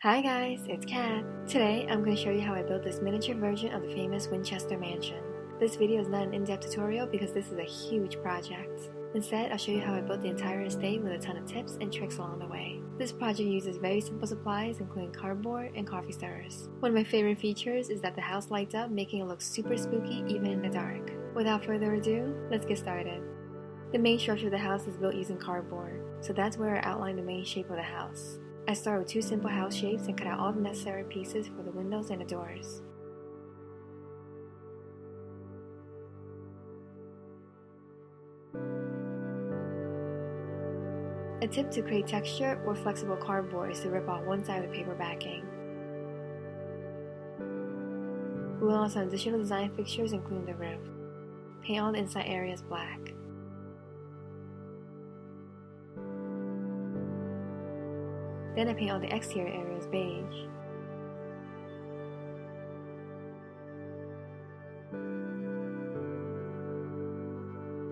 Hi guys, it's Kat. Today I'm going to show you how I built this miniature version of the famous Winchester mansion. This video is not an in-depth tutorial because this is a huge project. Instead, I'll show you how I built the entire estate with a ton of tips and tricks along the way. This project uses very simple supplies including cardboard and coffee stirrers. One of my favorite features is that the house lights up, making it look super spooky even in the dark. Without further ado, let's get started. The main structure of the house is built using cardboard, so that's where I outlined the main shape of the house. I started with two simple house shapes and cut out all the necessary pieces for the windows and the doors. A tip to create texture or flexible cardboard is to rip off one side of the paper backing. We will on some additional design fixtures including the roof. Paint all the inside areas black. Then I paint all the exterior areas beige.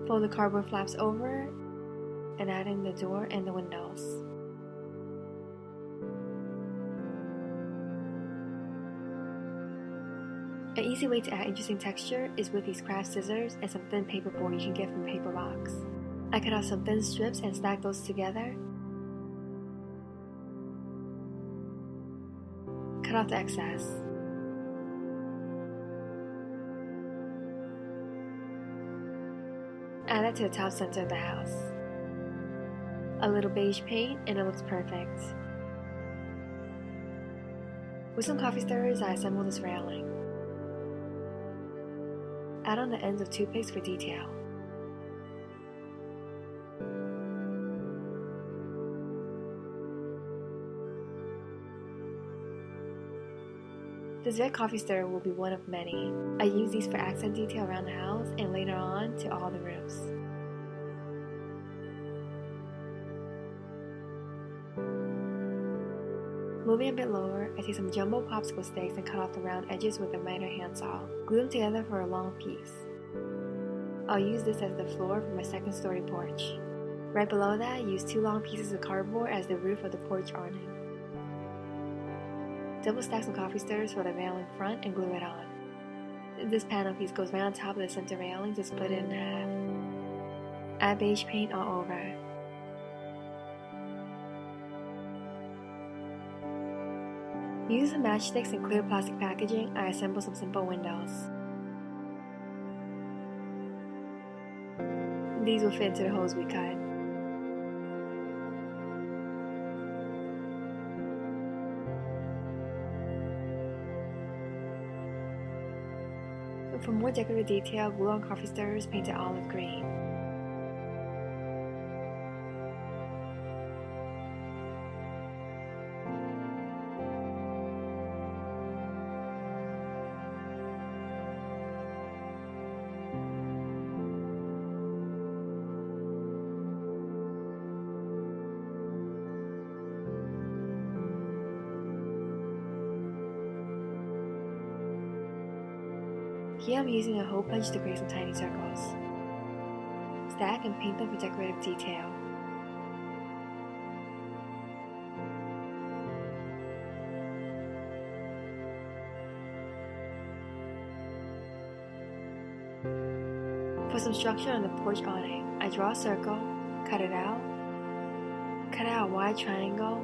Fold the cardboard flaps over and add in the door and the windows. An easy way to add interesting texture is with these craft scissors and some thin paperboard you can get from a paper box. I cut out some thin strips and stack those together. Cut off the excess. Add that to the top center of the house. A little beige paint and it looks perfect. With some coffee stirrers, I assembled this railing. Add on the ends of toothpicks for detail. This red coffee stirrer will be one of many. I use these for accent detail around the house and later on to all the roofs. Moving a bit lower, I take some jumbo popsicle sticks and cut off the round edges with a miter handsaw. Glue them together for a long piece. I'll use this as the floor for my second story porch. Right below that, I use two long pieces of cardboard as the roof of the porch awning. Double stack some coffee stirrers for the railing front and glue it on. This panel piece goes right on top of the center railing to split it in half. Add beige paint all over. Using some matchsticks and clear plastic packaging, I assemble some simple windows. These will fit into the holes we cut. For more decorative detail, glue on coffee stirrers painted olive green. Here I'm using a hole punch to create some tiny circles. Stack and paint them for decorative detail. For some structure on the porch awning, I draw a circle, cut it out, cut out a wide triangle,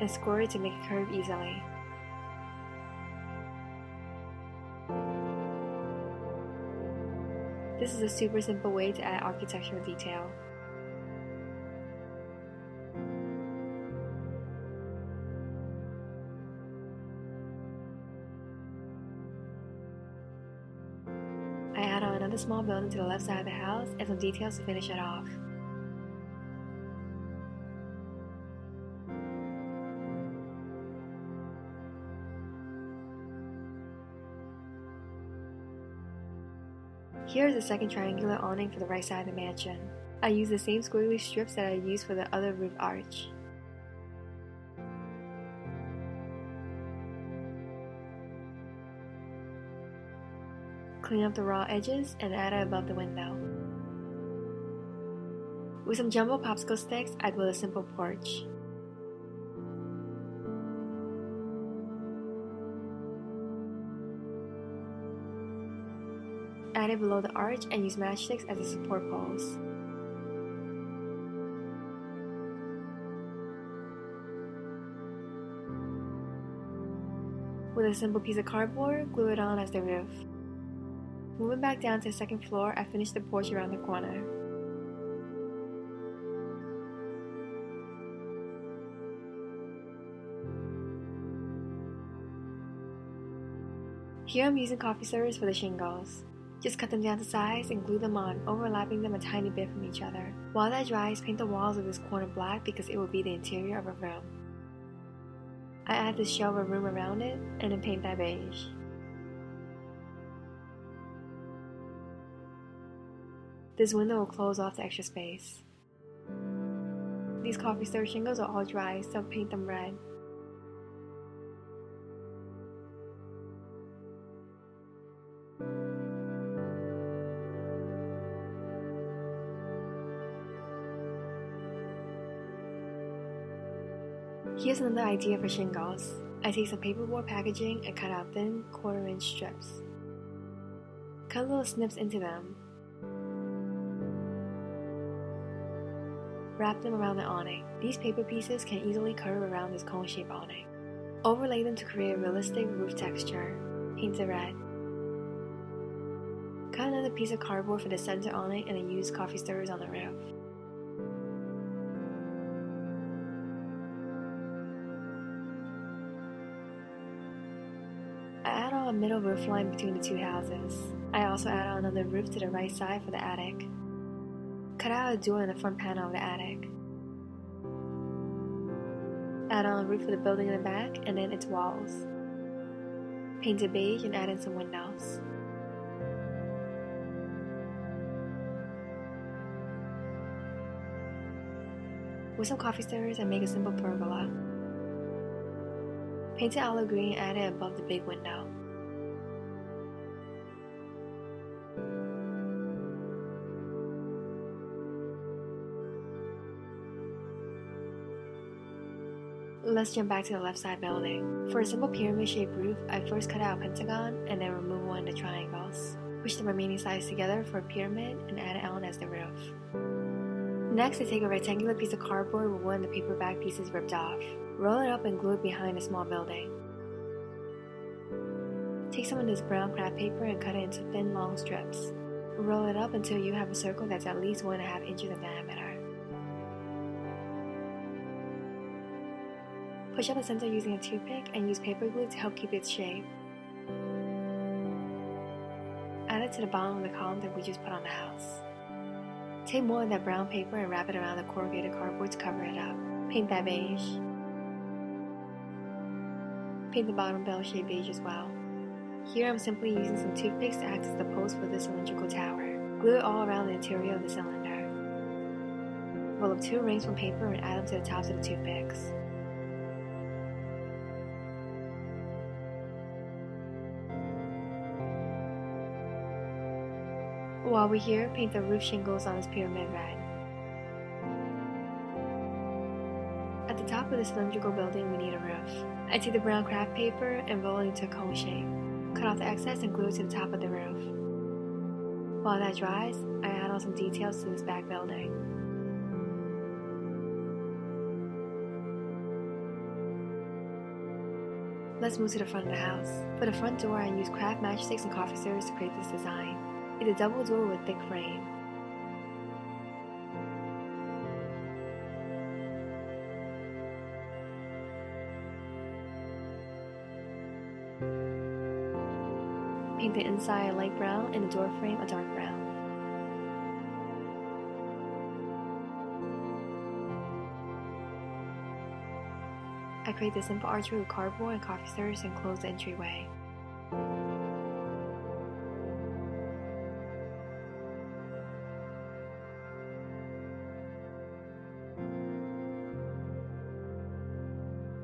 and score it to make it curve easily. This is a super simple way to add architectural detail. I add on another small building to the left side of the house and some details to finish it off. Here is the second triangular awning for the right side of the mansion. I use the same squiggly strips that I used for the other roof arch. Clean up the raw edges and add it above the window. With some jumbo popsicle sticks, I built a simple porch. Add it below the arch and use matchsticks as the support poles. With a simple piece of cardboard, glue it on as the roof. Moving back down to the second floor, I finished the porch around the corner. Here I'm using coffee stirrers for the shingles. Just cut them down to size and glue them on, overlapping them a tiny bit from each other. While that dries, paint the walls of this corner black because it will be the interior of a room. I add this shell of a room around it and then paint that beige. This window will close off the extra space. These coffee stirrer shingles are all dry, so I'll paint them red. Here's another idea for shingles. I take some paperboard packaging and cut out thin 1/4-inch strips. Cut little snips into them. Wrap them around the awning. These paper pieces can easily curve around this cone-shaped awning. Overlay them to create a realistic roof texture. Paint it red. Cut another piece of cardboard for the center awning and then use coffee stirrers on the roof. I add on a middle roof line between the two houses. I also add on another roof to the right side for the attic. Cut out a door in the front panel of the attic. Add on a roof for the building in the back and then its walls. Paint it beige and add in some windows. With some coffee stirrers, I make a simple pergola. Paint it olive green and add it above the big window. Let's jump back to the left side building. For a simple pyramid-shaped roof, I first cut out a pentagon and then remove one of the triangles. Push the remaining sides together for a pyramid and add it on as the roof. Next, I take a rectangular piece of cardboard with one of the paper bag pieces ripped off. Roll it up and glue it behind a small building. Take some of this brown craft paper and cut it into thin, long strips. Roll it up until you have a circle that's at least 1.5 inches in diameter. Push out the center using a toothpick and use paper glue to help keep its shape. Add it to the bottom of the column that we just put on the house. Take more of that brown paper and wrap it around the corrugated cardboard to cover it up. Paint that beige. Paint the bottom bell-shaped beige as well. Here I'm simply using some toothpicks to act as the post for the cylindrical tower. Glue it all around the interior of the cylinder. Roll up 2 rings from paper and add them to the tops of the toothpicks. While we're here, paint the roof shingles on this pyramid red. At the top of the cylindrical building, we need a roof. I take the brown craft paper and roll it into a cone shape. Cut off the excess and glue it to the top of the roof. While that dries, I add on some details to this back building. Let's move to the front of the house. For the front door, I use craft matchsticks and coffee stirrers to create this design. It's a double door with thick frame. Paint the inside a light brown and the door frame a dark brown. I create this simple archway with cardboard and coffee stirrers and close the entryway.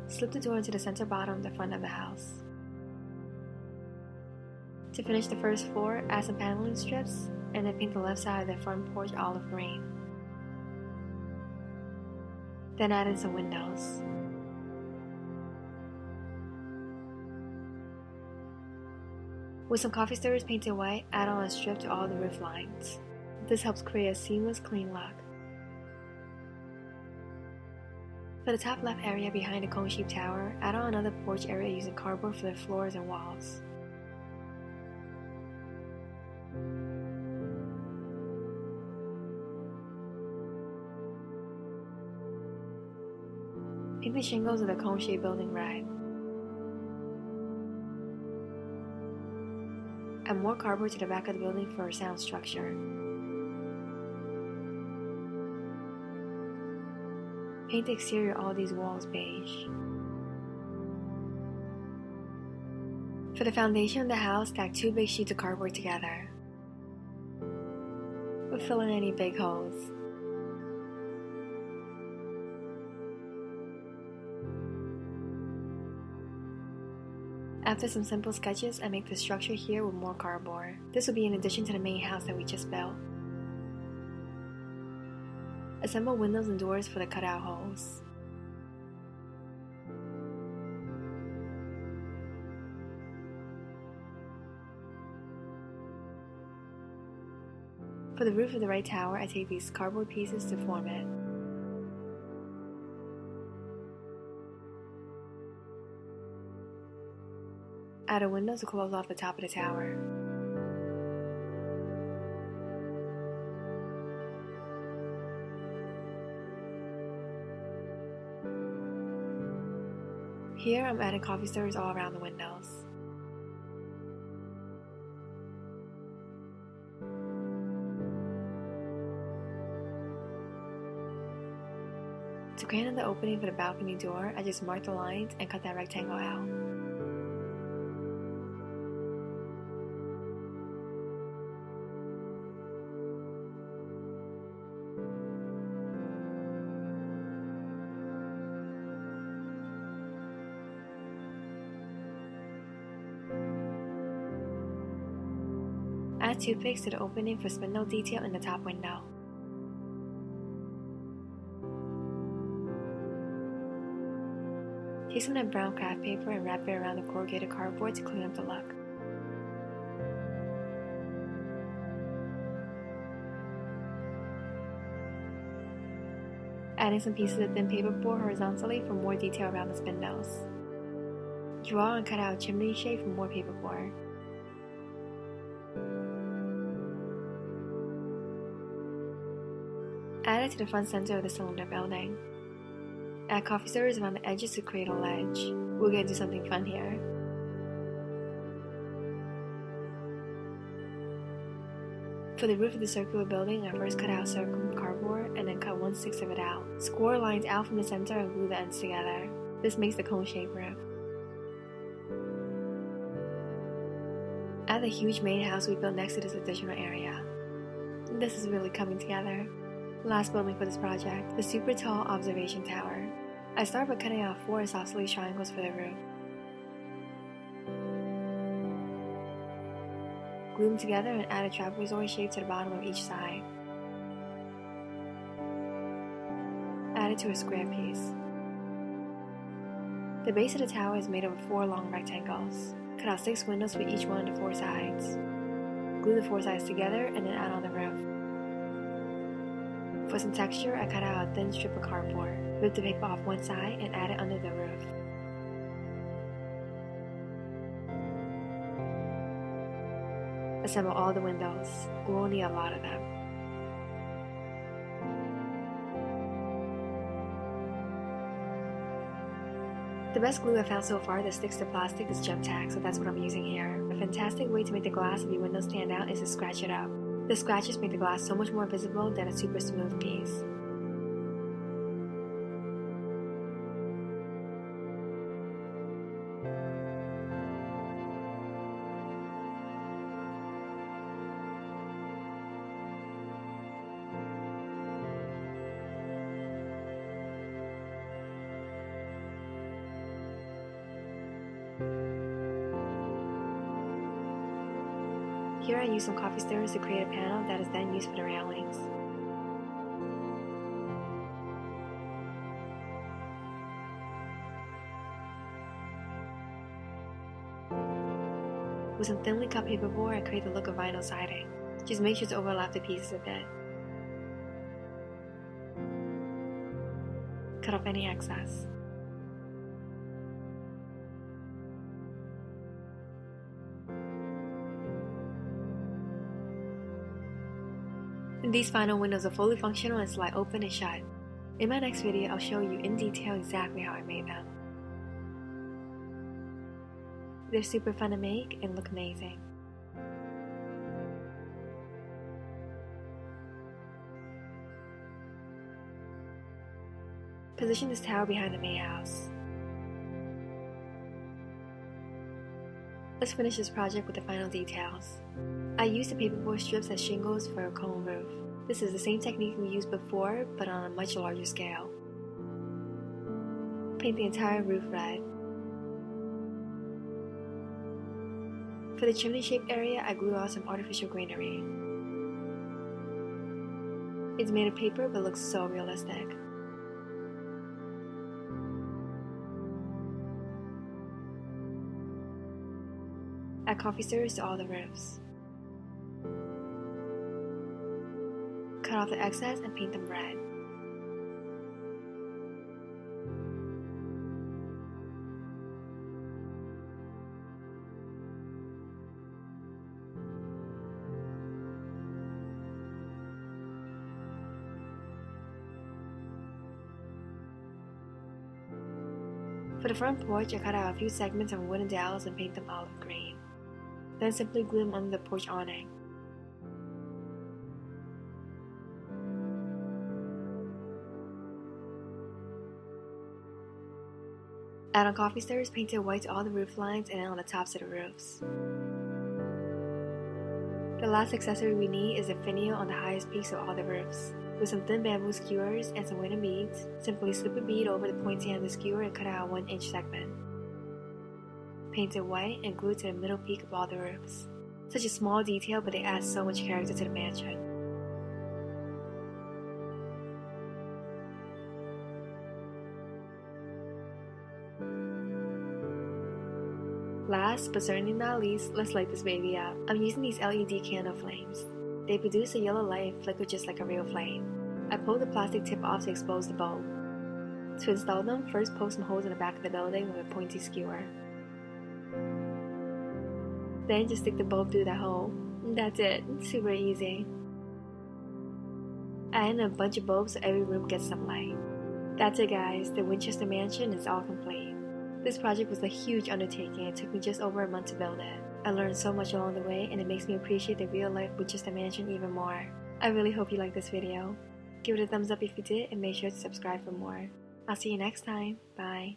Slip the door into the center bottom of the front of the house. To finish the first floor, add some paneling strips and then paint the left side of the front porch olive green. Then add in some windows. With some coffee stirrers painted white, add on a strip to all the roof lines. This helps create a seamless, clean look. For the top left area behind the cone-shaped tower, add on another porch area using cardboard for the floors and walls. Paint the shingles of the cone-shaped building red. Add more cardboard to the back of the building for a sound structure. Paint the exterior of all these walls beige. For the foundation of the house, stack 2 big sheets of cardboard together. We'll fill in any big holes. After some simple sketches, I make the structure here with more cardboard. This will be in addition to the main house that we just built. Assemble windows and doors for the cutout holes. For the roof of the right tower, I take these cardboard pieces to form it. Add a window to close off the top of the tower. Here I'm adding coffee stirrers all around the windows. To create the opening for the balcony door, I just mark the lines and cut that rectangle out. Add toothpicks to the opening for spindle detail in the top window. Take some of that brown craft paper and wrap it around the corrugated cardboard to clean up the look. Adding some pieces of thin paperboard horizontally for more detail around the spindles. Draw and cut out a chimney shape for more paperboard. Add it to the front center of the cylinder building. Add coffee stirrers around the edges to create a ledge. We're going to do something fun here. For the roof of the circular building, I first cut out a circle with cardboard and then cut 1/6 of it out. Score lines out from the center and glue the ends together. This makes the cone-shaped roof. Add the huge main house we built next to this additional area. This is really coming together. Last building for this project, the super tall observation tower. I start by cutting out 4 isosceles triangles for the roof. Glue them together and add a trapezoid shape to the bottom of each side. Add it to a square piece. The base of the tower is made of 4 long rectangles. Cut out 6 windows for each one of the 4 sides. Glue the 4 sides together and then add on the roof. For some texture, I cut out a thin strip of cardboard. Rip the paper off one side and add it under the roof. Assemble all the windows. We'll need a lot of them. The best glue I've found so far that sticks to plastic is gem tack, so that's what I'm using here. A fantastic way to make the glass of your window stand out is to scratch it up. The scratches make the glass so much more visible than a super smooth piece. Here I use some coffee stirrers to create a panel that is then used for the railings. With some thinly cut paperboard, I create the look of vinyl siding. Just make sure to overlap the pieces a bit. Cut off any excess. These final windows are fully functional and slide open and shut. In my next video, I'll show you in detail exactly how I made them. They're super fun to make and look amazing. Position this tower behind the main house. Let's finish this project with the final details. I used the paperboard strips as shingles for a cone roof. This is the same technique we used before, but on a much larger scale. Paint the entire roof red. For the chimney-shaped area, I glue on some artificial greenery. It's made of paper but looks so realistic. Add coffee stirrers to all the roofs. Cut off the excess and paint them red. For the front porch, I cut out a few segments of wooden dowels and paint them olive green. Then simply glue them under the porch awning. Add on coffee stirrers painted white to all the roof lines and on the tops of the roofs. The last accessory we need is a finial on the highest peaks of all the roofs. With some thin bamboo skewers and some wooden beads, simply slip a bead over the pointy end of the skewer and cut out a 1-inch segment. Paint it white and glue it to the middle peak of all the roofs. Such a small detail, but they add so much character to the mansion. Last, but certainly not least, let's light this baby up. I'm using these LED candle flames. They produce a yellow light and flicker just like a real flame. I pulled the plastic tip off to expose the bulb. To install them, first poke some holes in the back of the building with a pointy skewer. Then just stick the bulb through that hole. That's it, super easy. I added a bunch of bulbs so every room gets some light. That's it guys, the Winchester mansion is all complete. This project was a huge undertaking and it took me just over a month to build it. I learned so much along the way and it makes me appreciate the real life Winchester mansion even more. I really hope you liked this video. Give it a thumbs up if you did and make sure to subscribe for more. I'll see you next time. Bye.